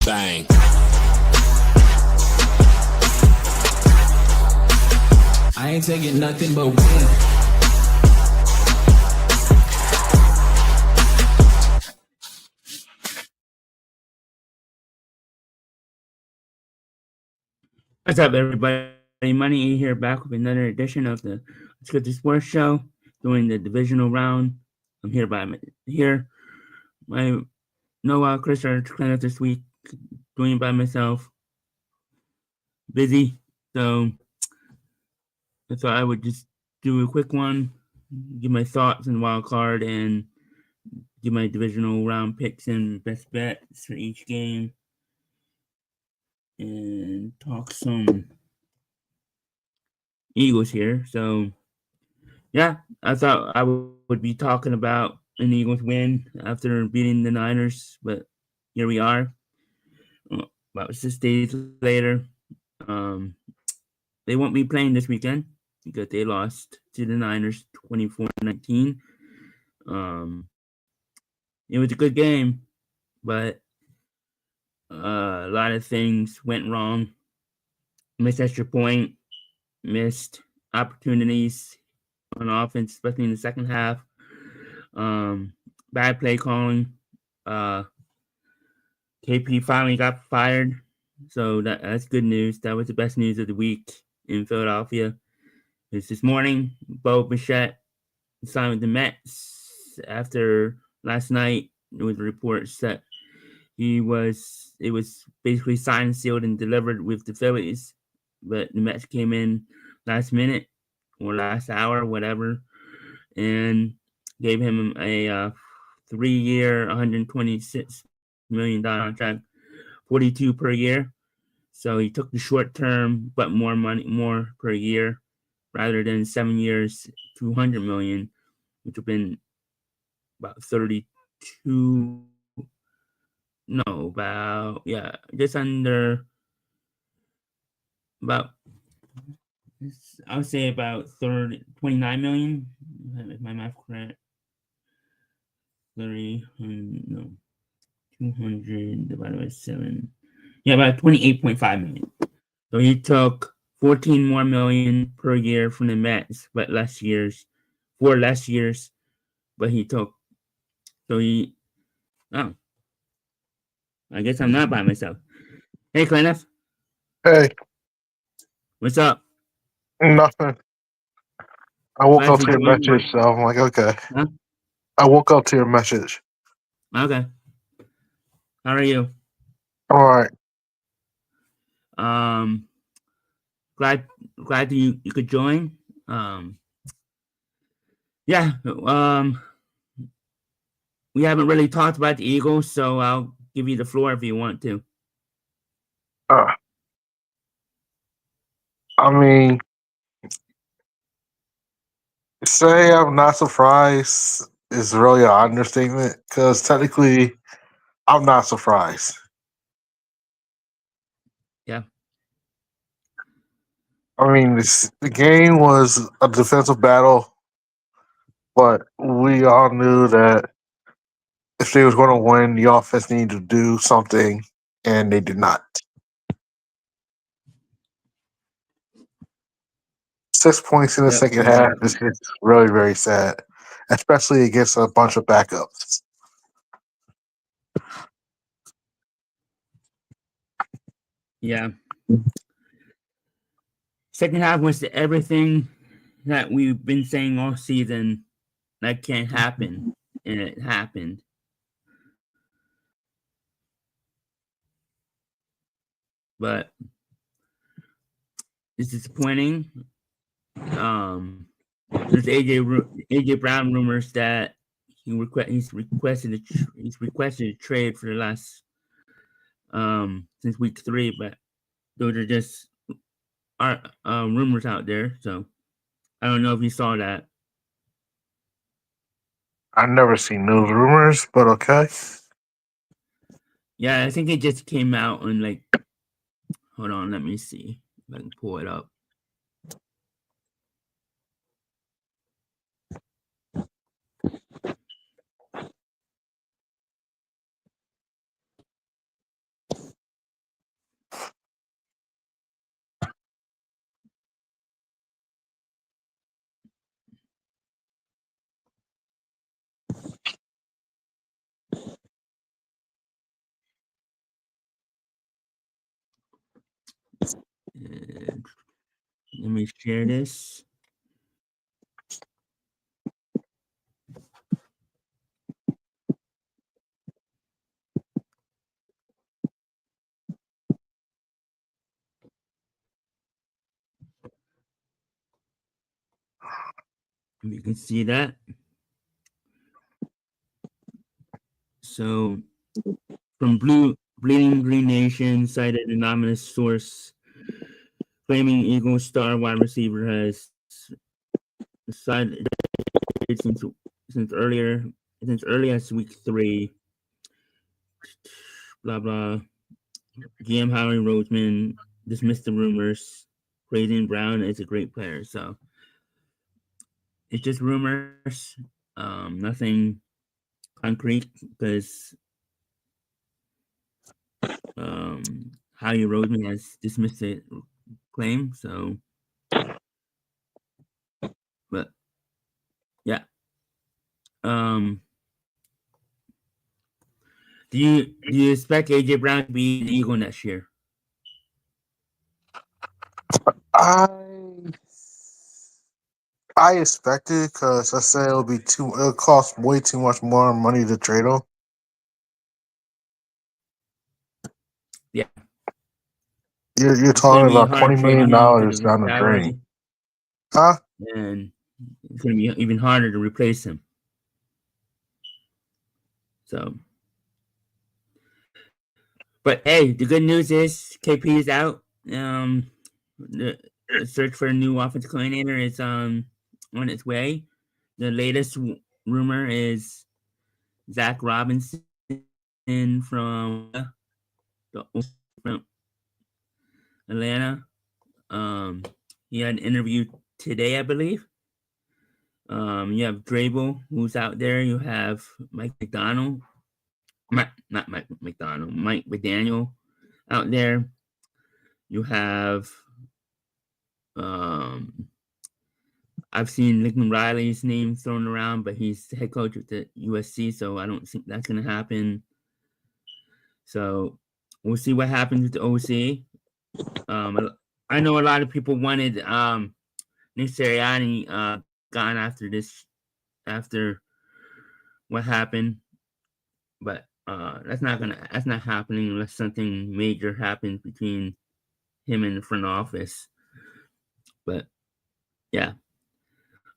Bang. I ain't taking nothing but win. What's up, everybody? MoneyE here, back with another edition of the Let's Get the Sports Show, doing the divisional round. I'm here no Chris are cleaning up this week, doing it by myself. Busy, so I thought I would just do a quick one, give my thoughts on wild card, and give my divisional round picks and best bets for each game, and talk some Eagles here. So, yeah, I thought I would be talking about an Eagles win after beating the Niners, but here we are. About 6 days later, they won't be playing this weekend because they lost to the Niners 24-19. It was a good game, but a lot of things went wrong. Missed extra point, missed opportunities on offense, especially in the second half. Bad play calling. KP finally got fired, so that's good news. That was the best news of the week in Philadelphia. It's this morning, Bo Bichette signed with the Mets after last night. There was reports that it was basically signed, sealed, and delivered with the Phillies, but the Mets came in last minute or last hour, whatever, and gave him a 3-year, $126 million contract, 42 per year. So he took the short term, but more per year, rather than 7 years, $200 million, which would have been about 32. No, just under about. I would say about 29 million. If my math correct. 200 divided by 7. Yeah, about 28.5 million. So he took 14 more million per year from the Mets, but four less years. But he took. Oh, I guess I'm not by myself. Hey, Clenneth. Hey, What's up? nothing. I woke Glad up you to your joined me. message, so I'm like, okay. Huh? I woke up to your message. Okay. How are you? All right. Glad you could join. Yeah. We haven't really talked about the Eagles, so I'll give you the floor if you want to. I mean, say I'm not surprised is really an understatement because technically, I'm not surprised. Yeah. I mean, the game was a defensive battle, but we all knew that if they was going to win, the offense needed to do something, and they did not. 6 points in the second half is really, very sad, especially against a bunch of backups. Yeah. Second half was everything that we've been saying all season that can't happen, and it happened. But it's disappointing. There's AJ Brown rumors that he's requested a trade for the last since week 3, but those are just rumors out there. So I don't know if you saw that. I've never seen news rumors, but okay. Yeah, I think it just came out on hold on, let me see if I can pull it up. Let me share this. You can see that. So, from Bleeding Green Nation, cited anonymous source claiming Eagle star wide receiver has cited since earlier since early as week 3. Blah blah. GM Howie Roseman dismissed the rumors, praising Brown as a great player. So it's just rumors, nothing concrete because Howie Roseman has dismissed the claim. So, but yeah. Do you expect AJ Brown to be the Eagle next year? I expect it because I said it'll cost way too much more money to trade him. Yeah, You're it's going to talking be about hard $20 million trading him because of his down the drain. salary, Huh? and it's going to be even harder to replace him. So, but hey, the good news is KP is out. The search for a new offensive coordinator is on its way. The latest rumor is Zach Robinson from Atlanta. He had an interview today, I believe. You have Drabel, who's out there. You have Mike McDonald, not Mike McDonald, Mike McDaniel out there. You have, I've seen Lincoln Riley's name thrown around, but he's the head coach at the USC, so I don't think that's going to happen. So we'll see what happens with the OC. I know a lot of people wanted Nick Sirianni gone after what happened, but that's not happening unless something major happens between him and the front office. But yeah,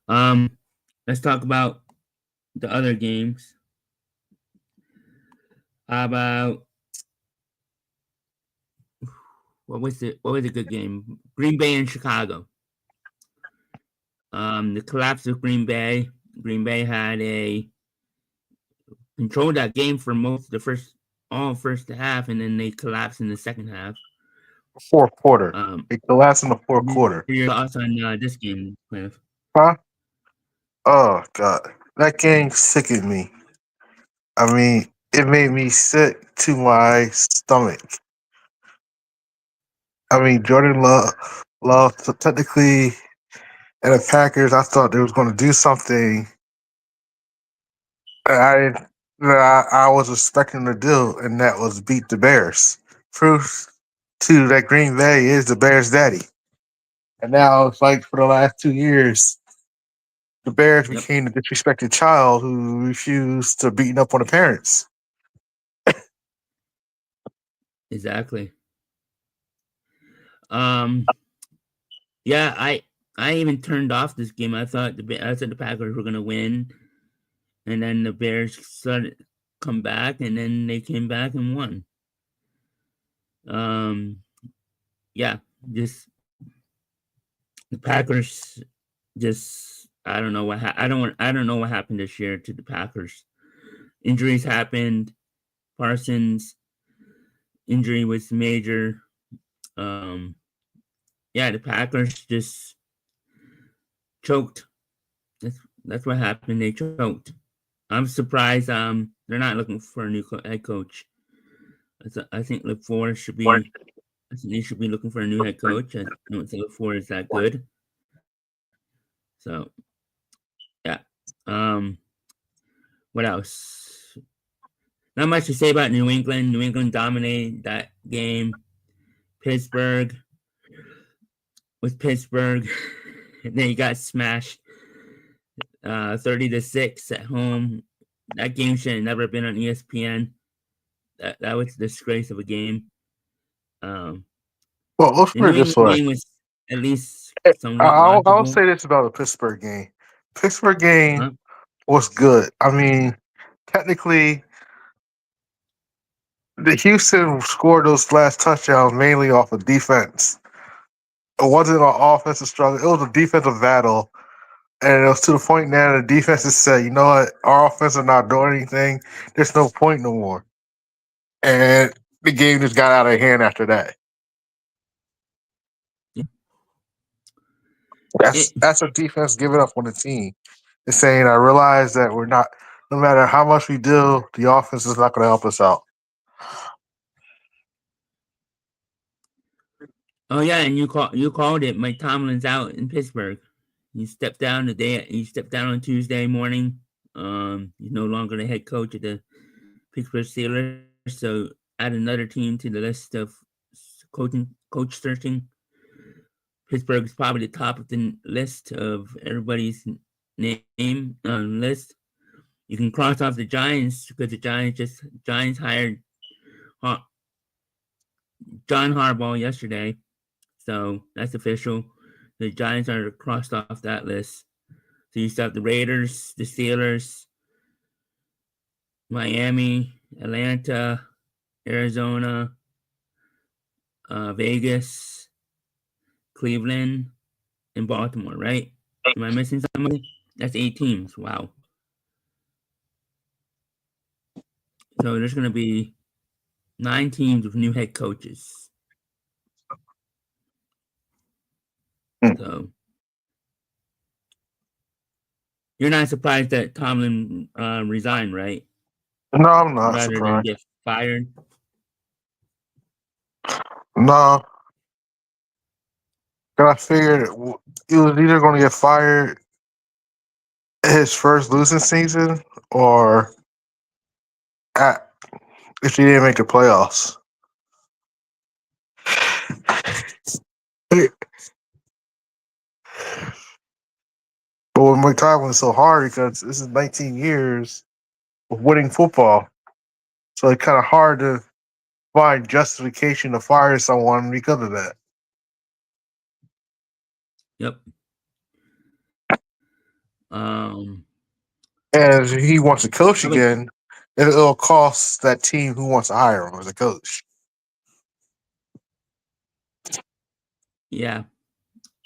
let's talk about the other games. How about what was a good game? Green Bay and Chicago. The collapse of Green Bay. Green Bay had controlled that game for most of the first half, and then they collapsed in the second half. Fourth quarter. It collapsed in the fourth quarter. Your thoughts on this game, Cliff? Huh? Oh God, that game sickened me. I mean, it made me sick to my stomach. I mean, Jordan Love, so technically, and the Packers, I thought they was going to do something that I was expecting to do, and that was beat the Bears. Proof too that Green Bay is the Bears' daddy. And now it's like for the last 2 years, the Bears Yep, became the disrespected child who refused to beating up on the parents. exactly. Yeah, I even turned off this game. I thought the Packers were gonna win, and then the Bears started come back, and then they came back and won. Yeah, just the Packers. Just I don't know what I don't know what happened this year to the Packers. Injuries happened. Parsons' injury was major. Um, yeah, the Packers just choked. That's what happened. They choked. I'm surprised. They're not looking for a new head coach. I think LaFleur should be. I think they should be looking for a new head coach. I don't think LaFleur is that good. So yeah. What else? Not much to say about New England. New England dominated that game. Pittsburgh with Pittsburgh. And then he got smashed 30-6 at home. That game should have never been on ESPN. That was a disgrace of a game. Well, let's The put New it this England way. game was at least somewhat I'll watchable. say this about the Pittsburgh game. Pittsburgh game Huh? was good. I mean, technically, the Houston scored those last touchdowns mainly off of defense. It wasn't an offensive struggle. It was a defensive battle. And it was to the point now the defense has said, you know what, our offense is not doing anything. There's no point no more. And the game just got out of hand after that. Yeah. That's a defense giving up on the team. It's saying, I realize that we're not, no matter how much we do, the offense is not going to help us out. Oh yeah, and you called it. Mike Tomlin's out in Pittsburgh. He stepped down on Tuesday morning. He's no longer the head coach of the Pittsburgh Steelers. So add another team to the list of coach searching. Pittsburgh is probably the top of the list of everybody's name list. You can cross off the Giants because the Giants hired John Harbaugh yesterday, so that's official. The Giants are crossed off that list. So you still have the Raiders, the Steelers, Miami, Atlanta, Arizona, Vegas, Cleveland, and Baltimore, right? Am I missing somebody? That's 8 teams. Wow. So there's going to be 9 teams with new head coaches. So you're not surprised that Tomlin resigned, right? No, I'm not Rather than surprised. get fired. No. 'Cause I figured he was either going to get fired his first losing season or if he didn't make the playoffs. But with Mike Tomlin, it's so hard because this is 19 years of winning football. So it's kind of hard to find justification to fire someone because of that. Yep. And if he wants to coach again, it'll cost that team who wants to hire him as a coach. Yeah.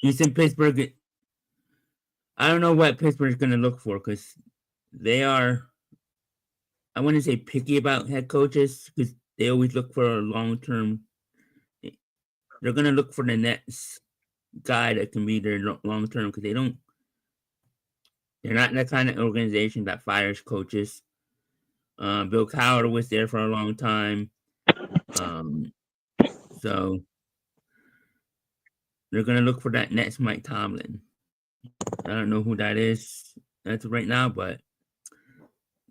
You said Pittsburgh. I don't know what Pittsburgh's going to look for because they are, I wouldn't say picky about head coaches because they always look for a long term. They're going to look for the next guy that can be their long term because they're not that kind of organization that fires coaches. Bill Cowher was there for a long time. So they're going to look for that next Mike Tomlin. I don't know who that is as of right now, but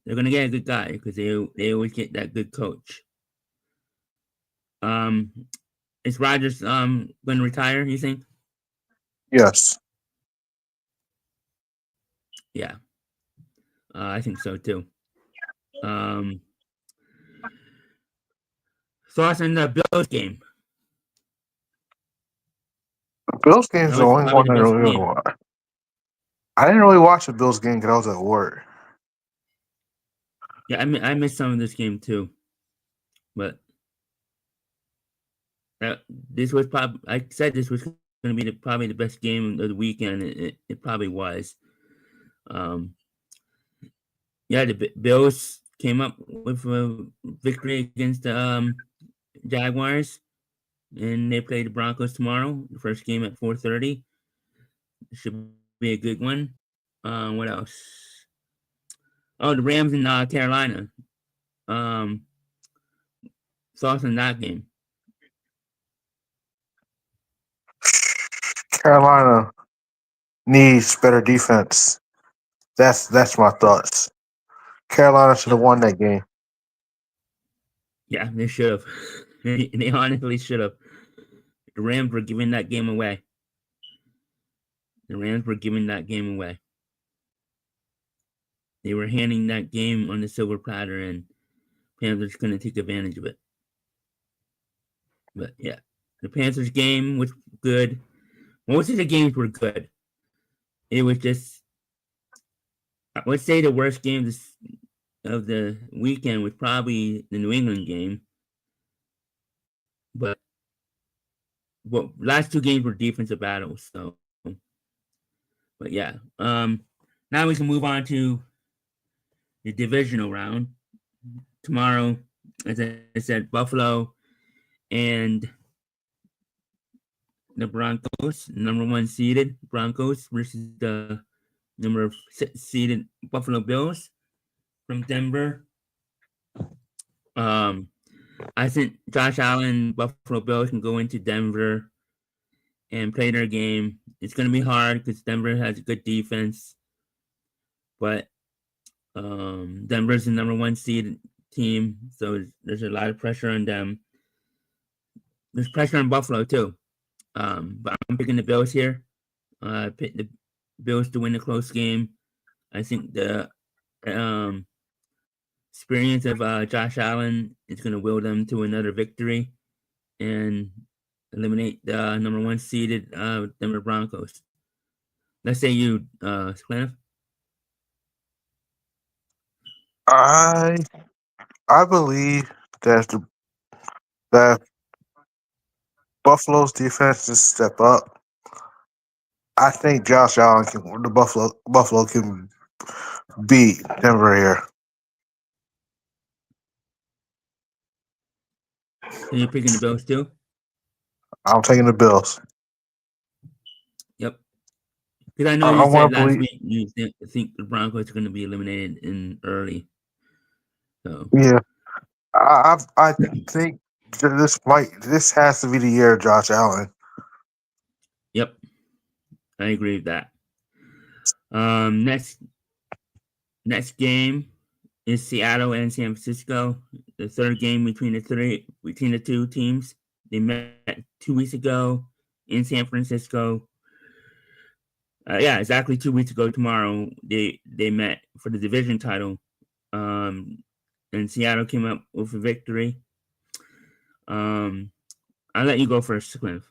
they're going to get a good guy because they always get that good coach. Is Rodgers going to retire, you think? Yes. Yeah. I think so too. Thoughts on the Bills game? The Bills game's That the was only probably one the I best really game. watch. I didn't really watch the Bills game because I was at work. Yeah, I missed some of this game too, but this was probably, I said this was going to be probably the best game of the weekend. It probably was. Yeah, the Bills came up with a victory against the Jaguars, and they play the Broncos tomorrow. The first game at 4:30. Should be a good one. What else? Oh, the Rams in Carolina. Thoughts on that game? Carolina needs better defense. That's my thoughts. Carolina should have won that game. Yeah, they should have. They honestly should have. The Rams were giving that game away. The Rams were giving that game away. They were handing that game on the silver platter, and Panthers couldn't take advantage of it. But yeah, the Panthers game was good. Most of the games were good. It was just, I would say the worst game of the weekend was probably the New England game. But last two games were defensive battles. So, but yeah, now we can move on to the divisional round. Tomorrow, as I said, Buffalo and the Broncos, number 1 seeded Broncos versus the number 6 seeded Buffalo Bills from Denver. I think Josh Allen, Buffalo Bills can go into Denver and play their game. It's going to be hard because Denver has a good defense, but Denver's the number 1 seed team, so there's a lot of pressure on them. There's pressure on Buffalo too, but I'm picking the Bills here. I picked the Bills to win the close game. I think the experience of Josh Allen is going to will them to another victory and eliminate the number 1 seeded Denver Broncos. Let's say you, Cliff. I believe that Buffalo's defense just step up. I think Josh Allen Buffalo can beat Denver here. So you're picking the Bills too? I'm taking the Bills. Yep. Because I know you said last week you think the Broncos are going to be eliminated in early. So yeah, I think this has to be the year of Josh Allen. Yep, I agree with that. Next game is Seattle and San Francisco. The third game between the two teams. They met 2 weeks ago in San Francisco. Yeah, exactly 2 weeks ago tomorrow. They met for the division title. And Seattle came up with a victory. I'll let you go first, Cliff.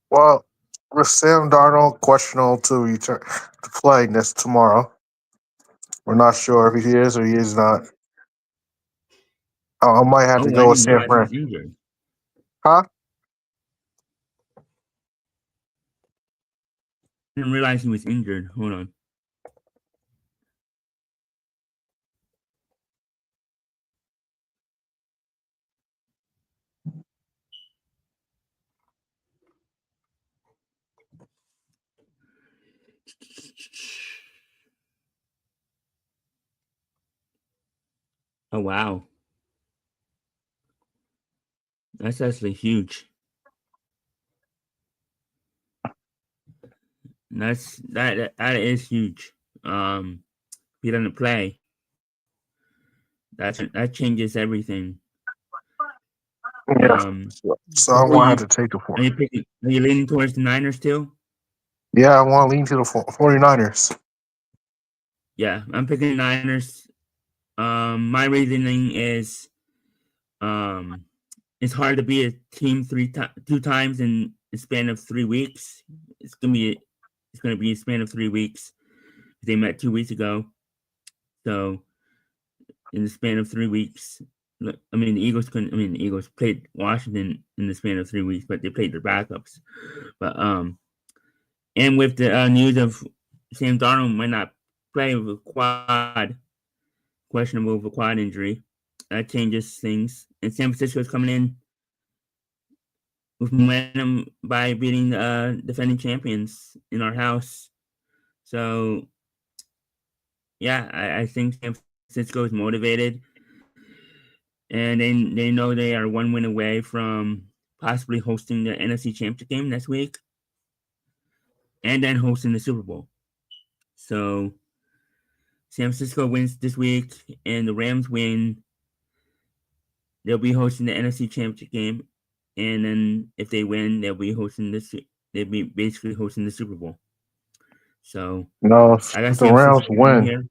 Well, with Sam Darnold questionable to return to play this tomorrow, we're not sure if he is or he is not. I might have to go with San Fran. Injured. Huh? Didn't realize he was injured. Hold on. Oh wow, that's actually huge. That is huge. If he doesn't play, that changes everything. Yeah. So I want to have to take the 4. Are you leaning towards the Niners too? Yeah, I want to lean to the 49ers. Yeah, I'm picking the Niners. My reasoning is, it's hard to beat a team 2 times in the span of 3 weeks. It's gonna be a span of 3 weeks. They met 2 weeks ago, so in the span of 3 weeks, the Eagles couldn't. The Eagles played Washington in the span of 3 weeks, but they played their backups. But and with the news of Sam Darnold might not play with a questionable with a quad injury, that changes things. And San Francisco is coming in with momentum by beating the defending champions in our house. So, yeah, I think San Francisco is motivated, and they know they are 1 win away from possibly hosting the NFC Championship game next week, and then hosting the Super Bowl. So, San Francisco wins this week, and the Rams win. They'll be hosting the NFC Championship game, and then if they win, they'll be hosting this they'd be basically hosting the Super Bowl. So No, I got if the San Rams Francisco win, here.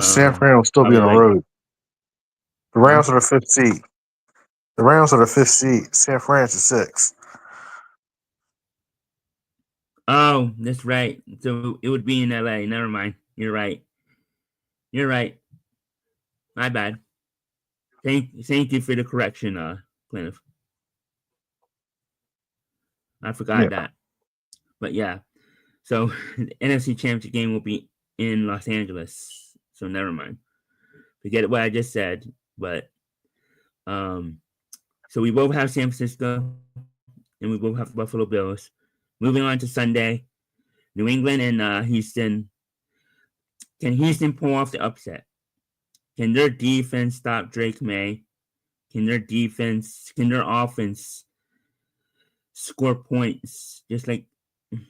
San Fran will still be Probably on the right. road. The Huh? Rams are the fifth seed. The Rams are the fifth seed. San Fran's the sixth. Oh, that's right. So it would be in LA. Never mind. You're right. You're right. My bad. Thank you for the correction, Cliff. I Yeah. forgot that. But yeah. So the NFC Championship game will be in Los Angeles. So never mind. Forget what I just said. But so we both have San Francisco and we both have Buffalo Bills. Moving on to Sunday, New England and Houston. Can Houston pull off the upset? Can their defense stop Drake May? Can their offense score points? Just like, can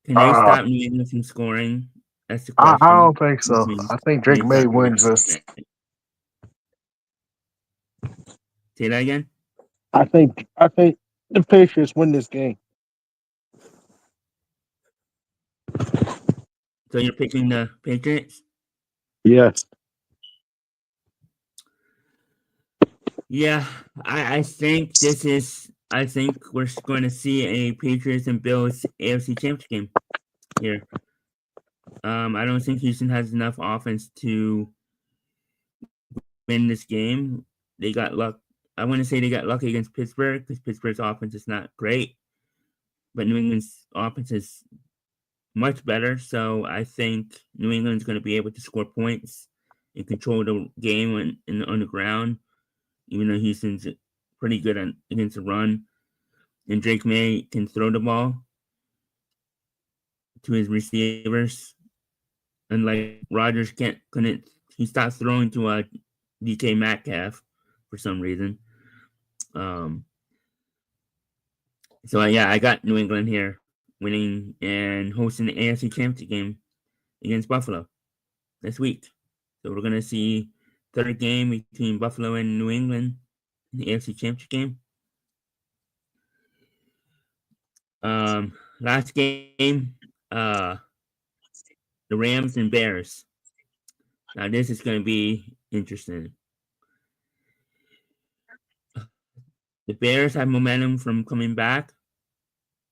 they Uh, stop New England from scoring? That's the I question. don't think so. Can I think they Drake May stop Drake wins this. May? Say that again. I think the Patriots win this game. So you're picking the Patriots? Yes. Yeah, I think I think we're going to see a Patriots and Bills AFC Championship game here. I don't think Houston has enough offense to win this game. They got luck. I want to say they got lucky against Pittsburgh because Pittsburgh's offense is not great, but New England's offense is much better. So I think New England's going to be able to score points and control the game on the ground, even though Houston's pretty good against the run. And Drake May can throw the ball to his receivers, unlike Rodgers couldn't. He stopped throwing to DK Metcalf for some reason. So yeah, I got New England here winning and hosting the AFC Championship game against Buffalo this week. So we're gonna see third game between Buffalo and New England in the AFC Championship game. Last game, the Rams and Bears. Now this is gonna be interesting. The Bears have momentum from coming back.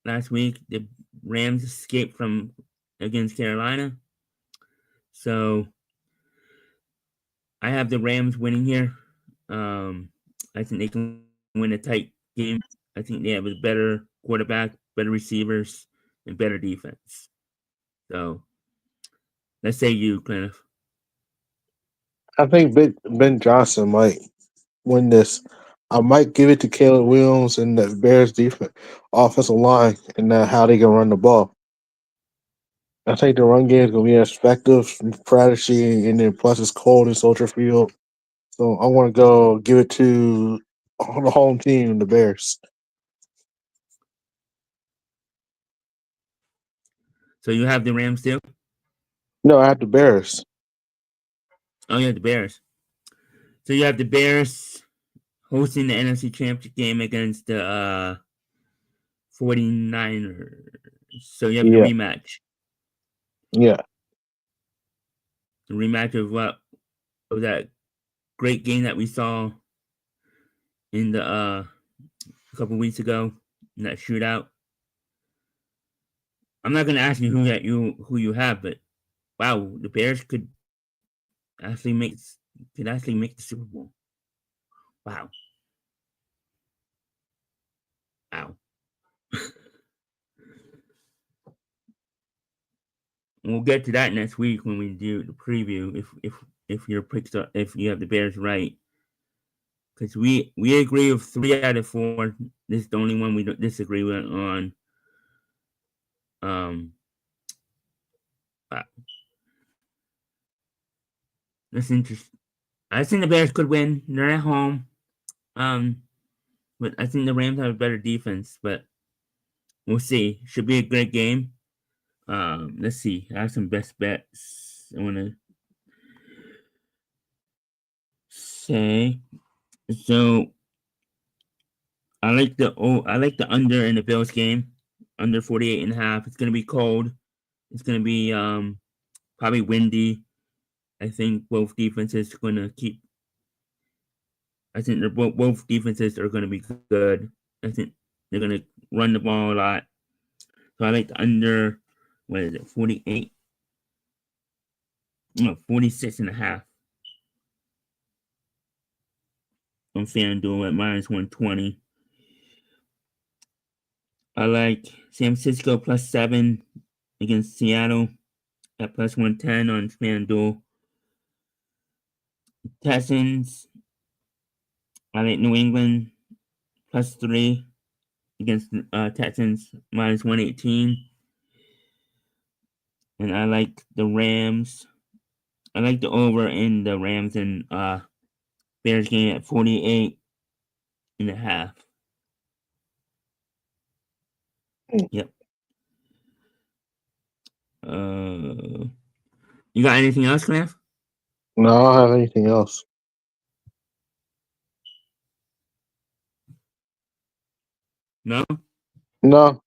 Last week, the Rams escaped from against Carolina. So I have the Rams winning here. I think they can win a tight game. I think they have a better quarterback, better receivers, and better defense. So let's say you, Cliff. I think Ben Johnson might win this. I might give it to Caleb Williams and the Bears defense offensive line and how they can run the ball. I think the run game is gonna be effective, strategy, and then plus it's cold in Soldier Field. So I want to go give it to the home team, the Bears. So you have the Rams too? No, I have the Bears. Oh, you have the Bears. So you have the Bears hosting the NFC Championship game against the 49ers. So you have the Yeah, rematch. yeah. The rematch of what of that great game that we saw in the a couple weeks ago in that shootout. I'm not gonna ask you who you have, but wow, the Bears actually make could actually make the Super Bowl. Wow, wow. We'll get to that next week when we do the preview. If your picks are, if you have the Bears right, because we agree with 3 out of 4. This is the only one we don't disagree with on. Um, wow. That's interesting. I think the Bears could win. They're at home. Um, but I think the Rams have a better defense. But we'll see. Should be a great game. Let's see. I have some best bets. I want to say. So I like the under in the Bills game, under 48.5. It's gonna be cold. It's gonna be probably windy. I think both defenses are gonna keep. I think they're both defenses are gonna be good. I think they're gonna run the ball a lot. So I like the under. What is it? 48. No, 46.5. On FanDuel at -120. I like San Francisco +7 against Seattle at +110 on FanDuel. Texans, I like New England +3 against Texans -118. And I like the Rams. I like the over in the Rams and Bears game at 48.5. Yep. You got anything else, Cliff? No, I don't have anything else. No? No.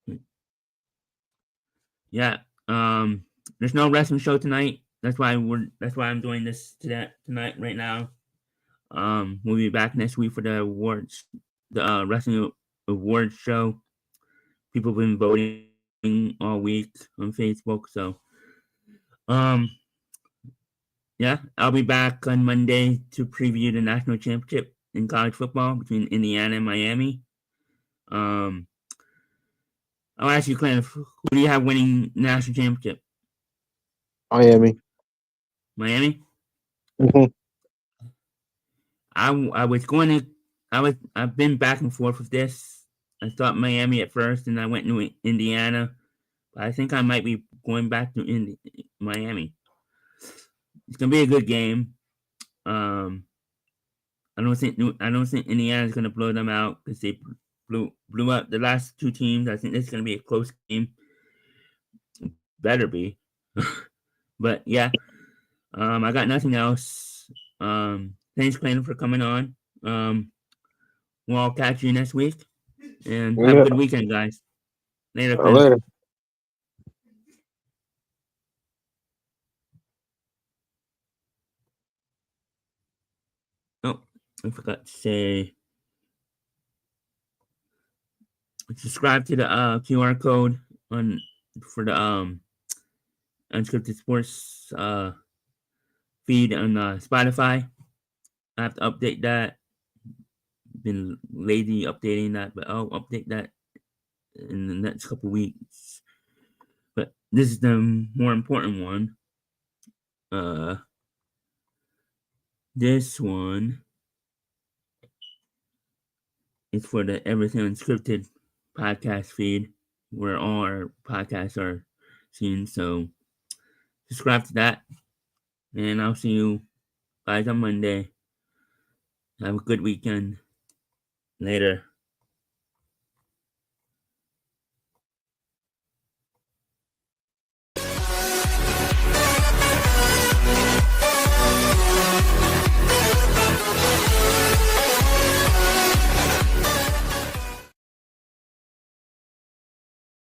Yeah. There's no wrestling show tonight. That's why I'm doing this tonight right now. We'll be back next week for the awards, the wrestling awards show. People have been voting all week on Facebook, so yeah, I'll be back on Monday to preview the national championship in college football between Indiana and Miami. I'll ask you, Clint, who do you have winning national championship? Miami. Miami? Mhm. I was going to I've been back and forth with this. I thought Miami at first, and I went to Indiana. But I think I might be going back to Miami. It's gonna be a good game. I don't think Indiana's gonna blow them out because they blew up the last two teams. I think this is gonna be a close game. Better be. But yeah, I got nothing else. Thanks, Clayton, for coming on. We'll all catch you next week, and have a good weekend, guys. Later, Clayton. Later. Oh, I forgot to say, subscribe to the QR code for the unscripted sports feed on Spotify. I have to update that. Been lazy updating that, but I'll update that in the next couple weeks. But this is the more important one. This one is for the Everything Unscripted podcast feed, where all our podcasts are seen. So subscribe to that, and I'll see you guys on Monday. Have a good weekend. Later.